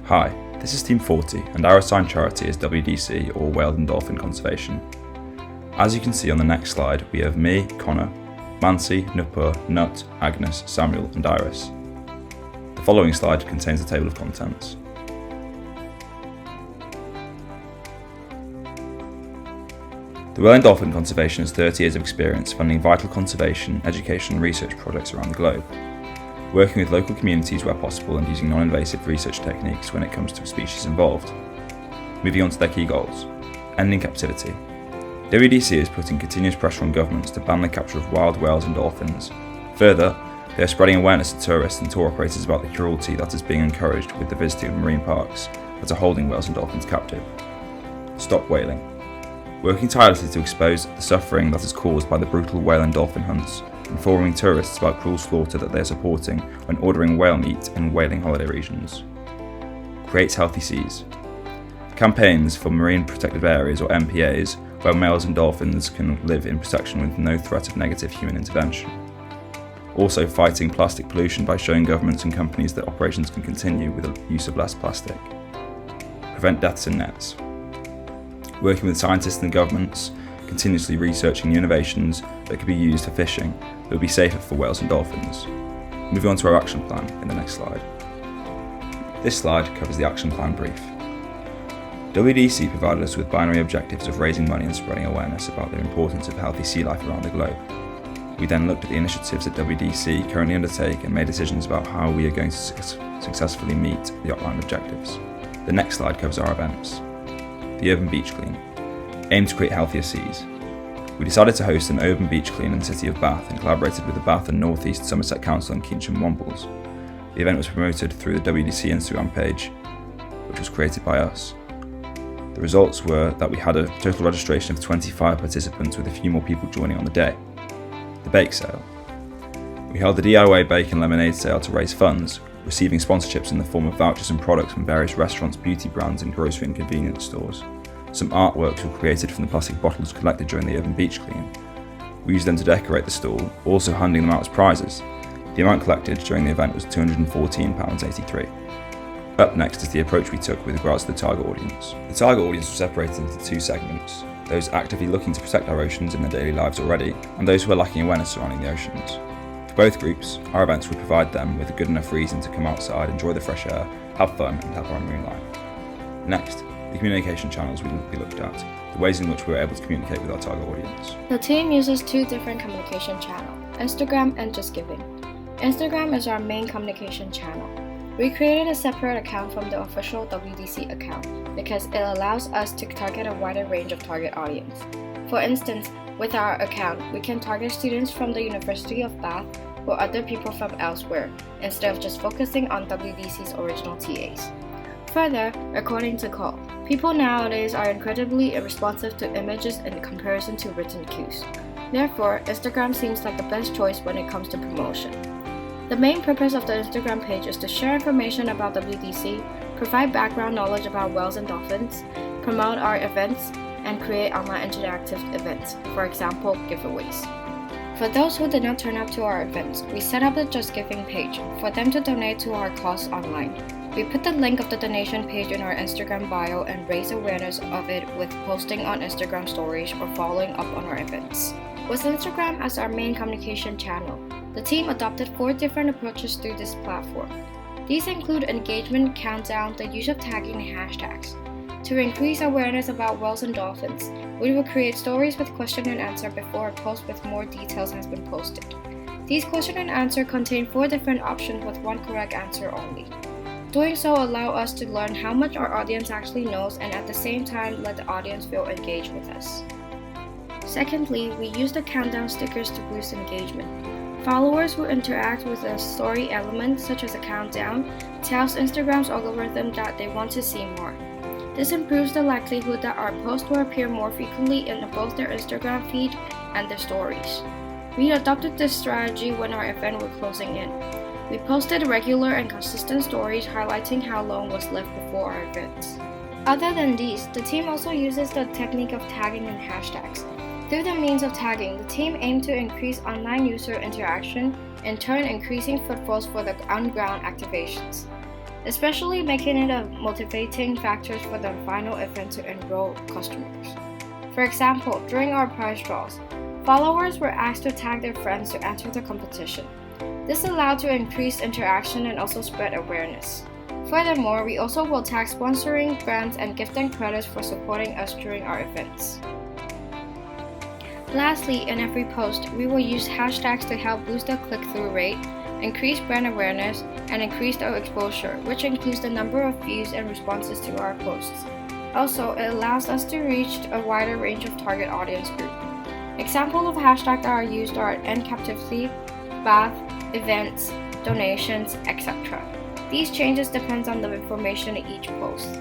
Hi, this is Team 40 and our assigned charity is WDC or Whale and Dolphin Conservation. As you can see on the next slide, we have me, Connor, Mansi, Nupur, Nut, Agnes, Samuel and Iris. The following slide contains a table of contents. The Whale and Dolphin Conservation has 30 years of experience funding vital conservation, education and research projects around the globe, working with local communities where possible and using non-invasive research techniques when it comes to species involved. Moving on to their key goals. Ending captivity. WDC is putting continuous pressure on governments to ban the capture of wild whales and dolphins. Further, they are spreading awareness to tourists and tour operators about the cruelty that is being encouraged with the visiting of marine parks that are holding whales and dolphins captive. Stop whaling. Working tirelessly to expose the suffering that is caused by the brutal whale and dolphin hunts, informing tourists about cruel slaughter that they are supporting when ordering whale meat in whaling holiday regions. Create healthy seas. Campaigns for marine protected areas or MPAs where whales and dolphins can live in protection with no threat of negative human intervention. Also fighting plastic pollution by showing governments and companies that operations can continue with the use of less plastic. Prevent deaths in nets. Working with scientists and governments, continuously researching new innovations that could be used for fishing that would be safer for whales and dolphins. Moving on to our action plan in the next slide. This slide covers the action plan brief. WDC provided us with binary objectives of raising money and spreading awareness about the importance of healthy sea life around the globe. We then looked at the initiatives that WDC currently undertake and made decisions about how we are going to successfully meet the outlined objectives. The next slide covers our events. The Urban Beach Clean. Aim to create healthier seas. We decided to host an urban beach clean in the city of Bath and collaborated with the Bath and North East Somerset Council and Keynsham Wombles. The event was promoted through the WDC Instagram page, which was created by us. The results were that we had a total registration of 25 participants with a few more people joining on the day. The Bake Sale. We held the DIY Bake and Lemonade Sale to raise funds, receiving sponsorships in the form of vouchers and products from various restaurants, beauty brands and grocery and convenience stores. Some artworks were created from the plastic bottles collected during the Urban Beach Clean. We used them to decorate the stall, also handing them out as prizes. The amount collected during the event was £214.83. Up next is the approach we took with regards to the target audience. The target audience was separated into two segments: those actively looking to protect our oceans in their daily lives already, and those who are lacking awareness surrounding the oceans. For both groups, our events would provide them with a good enough reason to come outside, enjoy the fresh air, have fun and help our marine life. Next, the communication channels we looked at, the ways in which we were able to communicate with our target audience. The team uses two different communication channels, Instagram and JustGiving. Instagram is our main communication channel. We created a separate account from the official WDC account because it allows us to target a wider range of target audience. For instance, with our account, we can target students from the University of Bath or other people from elsewhere, instead of just focusing on WDC's original TAs. Further, according to Cole, people nowadays are incredibly responsive to images in comparison to written cues. Therefore, Instagram seems like the best choice when it comes to promotion. The main purpose of the Instagram page is to share information about WDC, provide background knowledge about whales and dolphins, promote our events, and create online interactive events, for example, giveaways. For those who did not turn up to our events, we set up the JustGiving page for them to donate to our cause online. We put the link of the donation page in our Instagram bio and raise awareness of it with posting on Instagram stories or following up on our events. With Instagram as our main communication channel, the team adopted 4 different approaches through this platform. These include engagement, countdown, the use of tagging and hashtags. To increase awareness about whales and dolphins, we will create stories with question and answer before a post with more details has been posted. These question and answer contain 4 different options with 1 correct answer only. Doing so allows us to learn how much our audience actually knows and at the same time let the audience feel engaged with us. Secondly, we use the countdown stickers to boost engagement. Followers who interact with a story element such as a countdown tells Instagram's algorithm that they want to see more. This improves the likelihood that our posts will appear more frequently in both their Instagram feed and their stories. We adopted this strategy when our event was closing in. We posted regular and consistent stories highlighting how long was left before our events. Other than these, the team also uses the technique of tagging and hashtags. Through the means of tagging, the team aimed to increase online user interaction, in turn increasing footfalls for the on-ground activations. especially making it a motivating factor for the final event to enroll customers. For example, during our prize draws, followers were asked to tag their friends to enter the competition. This allowed to increase interaction and also spread awareness. Furthermore, we also will tag sponsoring brands and give them credits for supporting us during our events. Lastly, in every post, we will use hashtags to help boost the click-through rate, increase brand awareness, and increase our exposure, which includes the number of views and responses to our posts. Also, it allows us to reach a wider range of target audience group. Examples of hashtags that are used are End Captivity, Bath, Events, Donations, etc. These changes depend on the information in each post.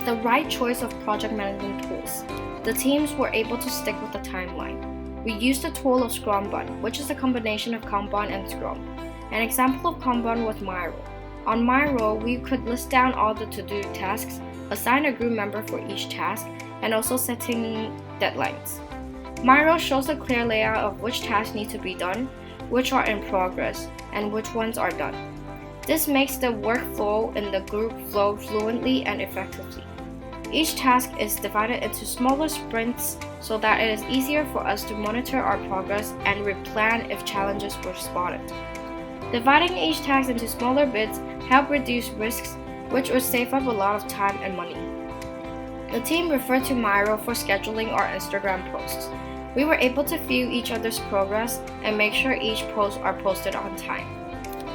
The right choice of project management tools. The teams were able to stick with the timeline. We used the tool of Scrumban, which is a combination of Kanban and Scrum. An example of Kanban was Miro. On Miro, we could list down all the to-do tasks, assign a group member for each task, and also setting deadlines. Miro shows a clear layout of which tasks need to be done, which are in progress, and which ones are done. This makes the workflow in the group flow fluently and effectively. Each task is divided into smaller sprints so that it is easier for us to monitor our progress and replan if challenges were spotted. Dividing each task into smaller bits help reduce risks, which would save up a lot of time and money. The team referred to Miro for scheduling our Instagram posts. We were able to view each other's progress and make sure each post are posted on time.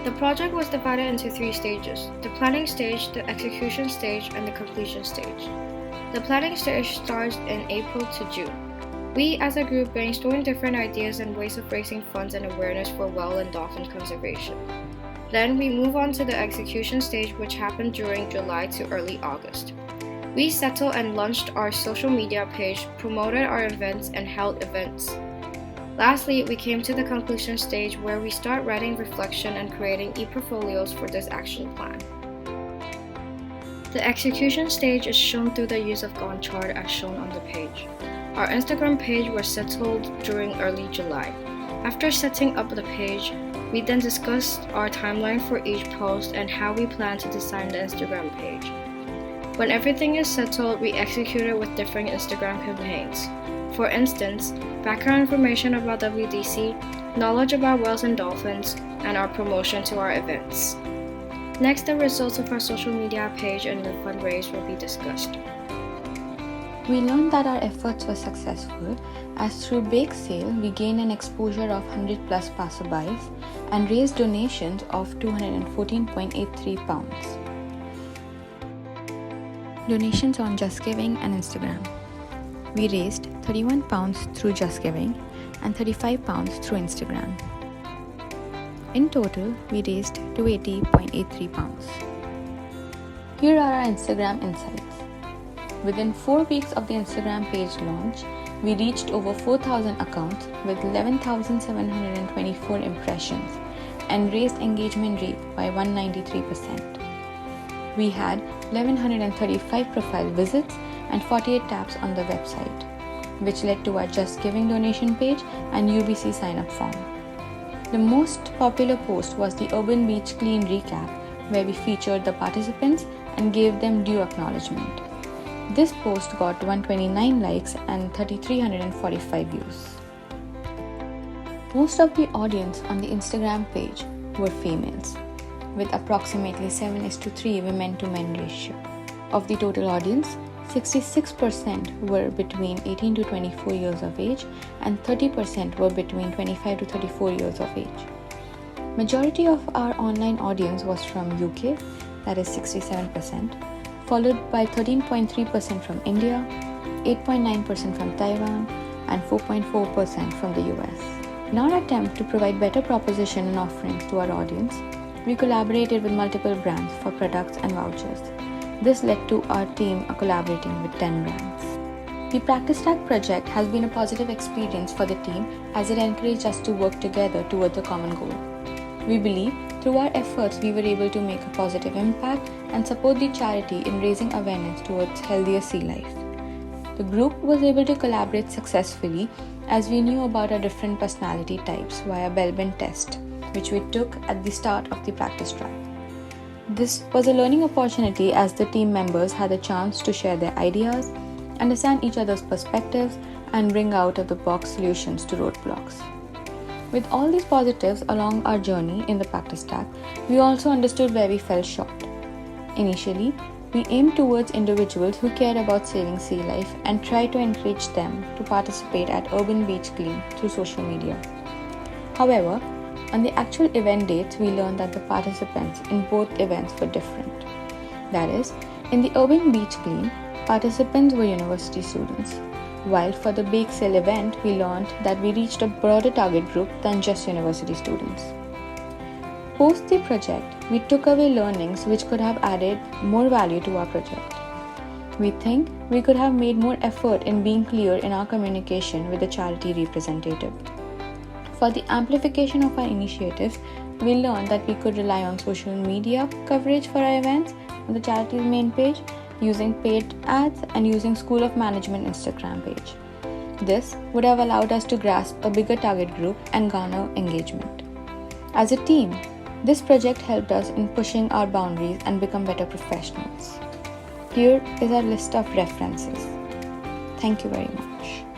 The project was divided into 3 stages: the planning stage, the execution stage, and the completion stage. The planning stage starts in April to June. We as a group brainstormed different ideas and ways of raising funds and awareness for whale and dolphin conservation. Then we move on to the execution stage, which happened during July to early August. We settled and launched our social media page, promoted our events, and held events. Lastly, we came to the conclusion stage where we start writing reflection and creating e-portfolios for this action plan. The execution stage is shown through the use of Gantt chart as shown on the page. Our Instagram page was settled during early July. After setting up the page, we then discussed our timeline for each post and how we plan to design the Instagram page. When everything is settled, we execute it with different Instagram campaigns. For instance, background information about WDC, knowledge about whales and dolphins, and our promotion to our events. Next, the results of our social media page and the fundraise will be discussed. We learned that our efforts were successful as through bake sale we gained an exposure of 100 plus passerbys and raised donations of £214.83. Donations on JustGiving and Instagram. We raised £31 through JustGiving and £35 through Instagram. In total, we raised £280.83. Here are our Instagram insights. Within 4 weeks of the Instagram page launch, we reached over 4,000 accounts with 11,724 impressions and raised engagement rate by 193%. We had 1,135 profile visits and 48 taps on the website, which led to our JustGiving donation page and UBC sign-up form. The most popular post was the Urban Beach Clean Recap, where we featured the participants and gave them due acknowledgement. This post got 129 likes and 3,345 views. Most of the audience on the Instagram page were females, with approximately 7:3 women to men ratio. Of the total audience, 66% were between 18 to 24 years of age and 30% were between 25 to 34 years of age. Majority of our online audience was from UK, that is 67%, followed by 13.3% from India, 8.9% from Taiwan, and 4.4% from the US. In our attempt to provide better proposition and offerings to our audience, we collaborated with multiple brands for products and vouchers. This led to our team collaborating with 10 brands. The Practice Tag project has been a positive experience for the team as it encouraged us to work together towards a common goal. We believe through our efforts we were able to make a positive impact and support the charity in raising awareness towards healthier sea life. The group was able to collaborate successfully as we knew about our different personality types via Bellbent test, which we took at the start of the practice track. This was a learning opportunity as the team members had the chance to share their ideas, understand each other's perspectives, and bring out of the box solutions to roadblocks. With all these positives along our journey in the practice stack, we also understood where we fell short. Initially, we aimed towards individuals who cared about saving sea life and tried to encourage them to participate at Urban Beach Clean through social media. However, on the actual event dates, we learned that the participants in both events were different. That is, in the Urban Beach Clean, participants were university students, while for the Bake Sale event, we learned that we reached a broader target group than just university students. Post the project, we took away learnings which could have added more value to our project. We think we could have made more effort in being clear in our communication with the charity representative. For the amplification of our initiatives, we learned that we could rely on social media coverage for our events on the charity's main page, using paid ads, and using School of Management Instagram page. This would have allowed us to grasp a bigger target group and garner engagement. As a team, this project helped us in pushing our boundaries and become better professionals. Here is our list of references. Thank you very much.